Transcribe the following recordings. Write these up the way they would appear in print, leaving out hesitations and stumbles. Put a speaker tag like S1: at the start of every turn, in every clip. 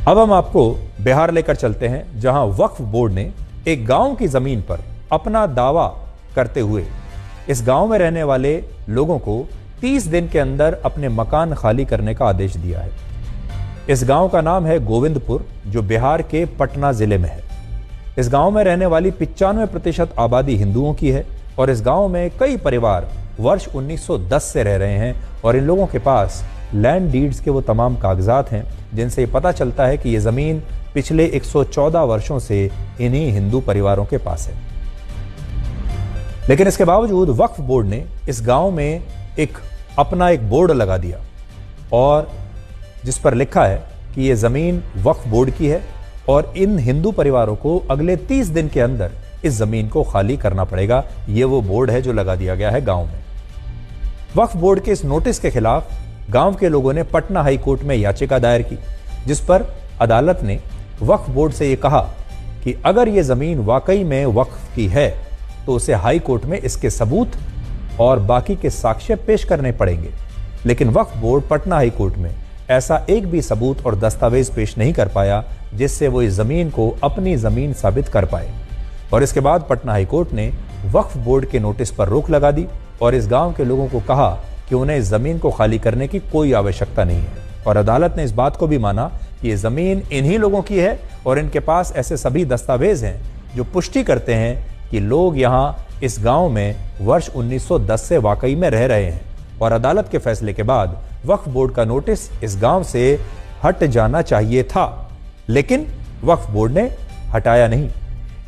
S1: अब हम आपको बिहार लेकर चलते हैं, जहां वक्फ बोर्ड ने एक गांव की जमीन पर अपना दावा करते हुए इस गांव में रहने वाले लोगों को 30 दिन के अंदर अपने मकान खाली करने का आदेश दिया है। इस गांव का नाम है गोविंदपुर, जो बिहार के पटना जिले में है। इस गांव में रहने वाली 95% आबादी हिंदुओं की है और इस गांव में कई परिवार वर्ष 1910 से रह रहे हैं और इन लोगों के पास लैंड डीड्स के वो तमाम कागजात हैं जिनसे पता चलता है कि ये जमीन पिछले 114 वर्षों से इन्हीं हिंदू परिवारों के पास है। लेकिन इसके बावजूद वक्फ बोर्ड ने इस गांव में अपना एक बोर्ड लगा दिया और जिस पर लिखा है कि ये जमीन वक्फ बोर्ड की है और इन हिंदू परिवारों को अगले 30 दिन के अंदर इस जमीन को खाली करना पड़ेगा। ये वो बोर्ड है जो लगा दिया गया है गांव में। वक्फ बोर्ड के इस नोटिस के खिलाफ गांव के लोगों ने पटना हाई कोर्ट में याचिका दायर की, जिस पर अदालत ने वक्फ बोर्ड से यह कहा कि अगर यह जमीन वाकई में वक्फ की है तो उसे हाई कोर्ट में इसके सबूत और बाकी के साक्ष्य पेश करने पड़ेंगे। लेकिन वक्फ बोर्ड पटना हाई कोर्ट में ऐसा एक भी सबूत और दस्तावेज पेश नहीं कर पाया जिससे वो इस जमीन को अपनी जमीन साबित कर पाए। और इसके बाद पटना हाई कोर्ट ने वक्फ बोर्ड के नोटिस पर रोक लगा दी और इस गांव के लोगों को कहा कि उन्हें इस जमीन को खाली करने की कोई आवश्यकता नहीं है। और अदालत ने इस बात को भी माना कि ये जमीन इन्हीं लोगों की है और इनके पास ऐसे सभी दस्तावेज हैं जो पुष्टि करते हैं कि लोग यहाँ इस गांव में वर्ष 1910 से वाकई में रह रहे हैं। और अदालत के फैसले के बाद वक्फ बोर्ड का नोटिस इस गांव से हट जाना चाहिए था, लेकिन वक्फ बोर्ड ने हटाया नहीं।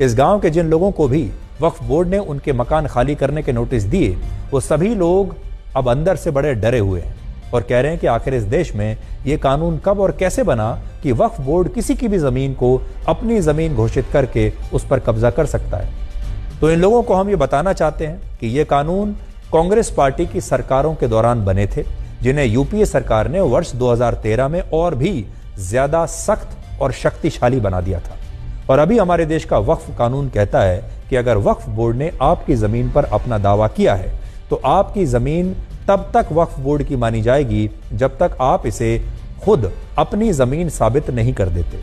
S1: इस गांव के जिन लोगों को भी वक्फ बोर्ड ने उनके मकान खाली करने के नोटिस दिए, वो सभी लोग अब अंदर से बड़े डरे हुए हैं और कह रहे हैं कि आखिर इस देश में ये कानून कब और कैसे बना कि वक्फ बोर्ड किसी की भी जमीन को अपनी जमीन घोषित करके उस पर कब्जा कर सकता है। तो इन लोगों को हम ये बताना चाहते हैं कि ये कानून कांग्रेस पार्टी की सरकारों के दौरान बने थे, जिन्हें यूपीए सरकार ने वर्ष 2013 में और भी ज्यादा सख्त और शक्तिशाली बना दिया था। और अभी हमारे देश का वक्फ कानून कहता है कि अगर वक्फ बोर्ड ने आपकी जमीन पर अपना दावा किया है तो आपकी जमीन तब तक वक्फ बोर्ड की मानी जाएगी जब तक आप इसे खुद अपनी जमीन साबित नहीं कर देते।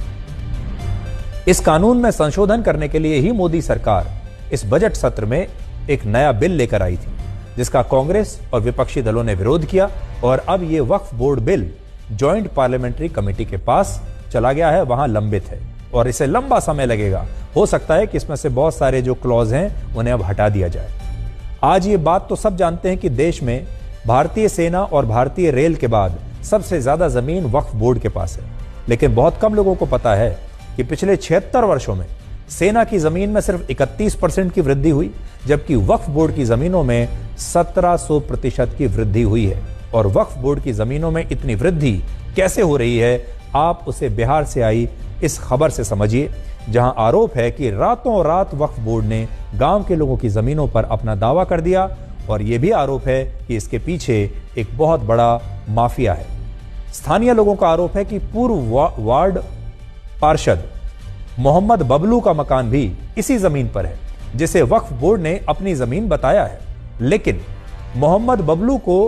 S1: इस कानून में संशोधन करने के लिए ही मोदी सरकार इस बजट सत्र में एक नया बिल लेकर आई थी, जिसका कांग्रेस और विपक्षी दलों ने विरोध किया और अब यह Waqf board bill joint parliamentary committee के पास चला गया है, वहां लंबित है और इसे लंबा समय लगेगा। हो सकता है कि इसमें से बहुत सारे जो क्लॉज हैं उन्हें अब हटा दिया जाए। आज ये बात तो सब जानते हैं कि देश में भारतीय सेना और भारतीय रेल के बाद सबसे ज्यादा जमीन वक्फ बोर्ड के पास है, लेकिन बहुत कम लोगों को पता है कि पिछले 76 वर्षों में सेना की जमीन में सिर्फ 31% की वृद्धि हुई, जबकि वक्फ बोर्ड की जमीनों में 1700% की वृद्धि हुई है। और वक्फ बोर्ड की जमीनों में इतनी वृद्धि कैसे हो रही है, आप उसे बिहार से आई इस खबर से समझिए, जहां आरोप है कि रातों रात वक्फ बोर्ड ने गांव के लोगों की जमीनों पर अपना दावा कर दिया और यह भी आरोप है कि इसके पीछे एक बहुत बड़ा माफिया है। स्थानीय लोगों का आरोप है कि पूर्व वार्ड पार्षद मोहम्मद बबलू का मकान भी इसी जमीन पर है, जिसे वक्फ बोर्ड ने अपनी जमीन बताया है। लेकिन मोहम्मद बबलू को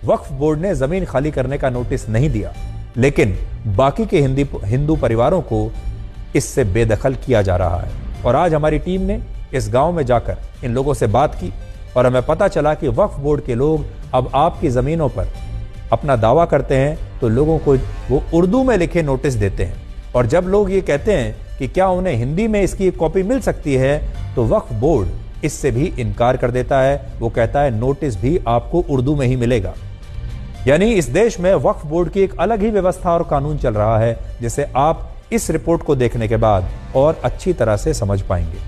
S1: वक्फ बोर्ड ने जमीन खाली करने का नोटिस नहीं दिया, लेकिन बाकी के हिंदू परिवारों को इससे बेदखल किया जा रहा है। और आज हमारी टीम ने इस गांव में जाकर इन लोगों से बात की और हमें पता चला कि वक्फ बोर्ड के लोग अब आपकी जमीनों पर अपना दावा करते हैं तो लोगों को वो उर्दू में लिखे नोटिस देते हैं। और जब लोग ये कहते हैं कि क्या उन्हें हिंदी में इसकी एक कॉपी मिल सकती है, तो वक्फ बोर्ड इससे भी इनकार कर देता है। वो कहता है नोटिस भी आपको उर्दू में ही मिलेगा। यानी इस देश में वक्फ बोर्ड की एक अलग ही व्यवस्था और कानून चल रहा है, जिसे आप इस रिपोर्ट को देखने के बाद और अच्छी तरह से समझ पाएंगे।